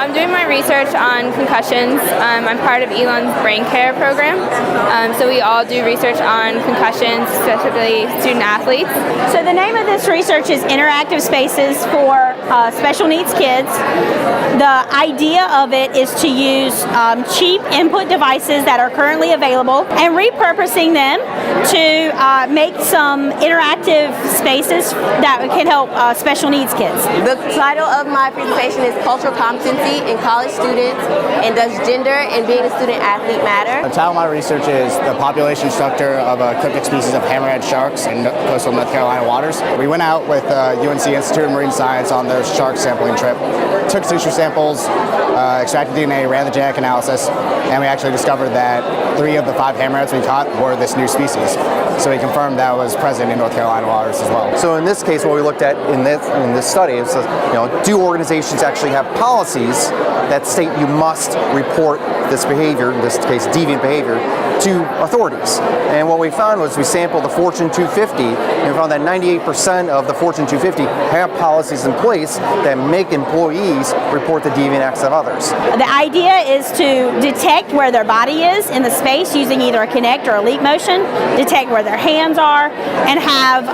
I'm doing my research on concussions. I'm part of Elon's brain care program. So we all do research on concussions, specifically student athletes. So the name of this research is Interactive Spaces for Special Needs Kids. The idea of it is to use cheap input devices that are currently available and repurposing them to make some interactive spaces that can help special needs kids. The title of my presentation is Cultural Competency in College Students, and does gender and being a student athlete matter? The title of my research is the population structure of a cryptic species of hammerhead sharks in coastal North Carolina waters. We went out with UNC Institute of Marine Science on their shark sampling trip, took tissue samples, extracted DNA, ran the genetic analysis, and we actually discovered that 3 of the 5 hammerheads we caught were this new species. So we confirmed that was present in North Carolina waters as well. So in this case, what we looked at in this study is, do organizations actually have policies that state you must report this behavior, in this case deviant behavior, to authorities? And what we found was we sampled the Fortune 250, and we found that 98% of the Fortune 250 have policies in place that make employees report the deviant acts of others. The idea is to detect where their body is in the space using either a Kinect or a leap motion, detect where their hands are, and have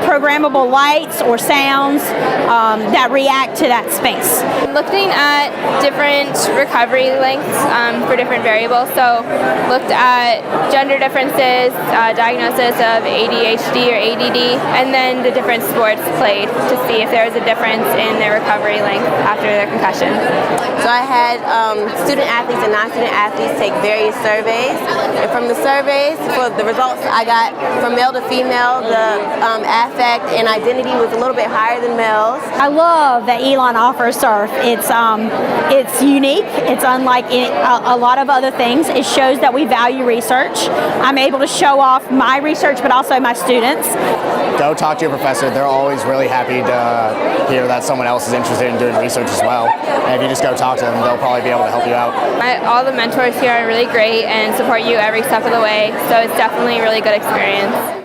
programmable lights or sounds that react to that space. Looking at different recovery lengths for different variables, so looked at gender differences, diagnosis of ADHD or ADD, and then the different sports played to see if there was a difference in their recovery length after their concussion. So I had student athletes and non-student athletes take various surveys, and from the surveys, for the results I got from male to female, the affect and identity was a little bit higher than males. I love that Elon offers SURF. It's unique. It's unlike a lot of other things. It shows that we value research. I'm able to show off my research, but also my students. Go talk to your professor. They're always really happy to hear that someone else is interested in doing research as well. And if you just go talk to them, they'll probably be able to help you out. All the mentors here are really great and support you every step of the way, so it's definitely a really good experience.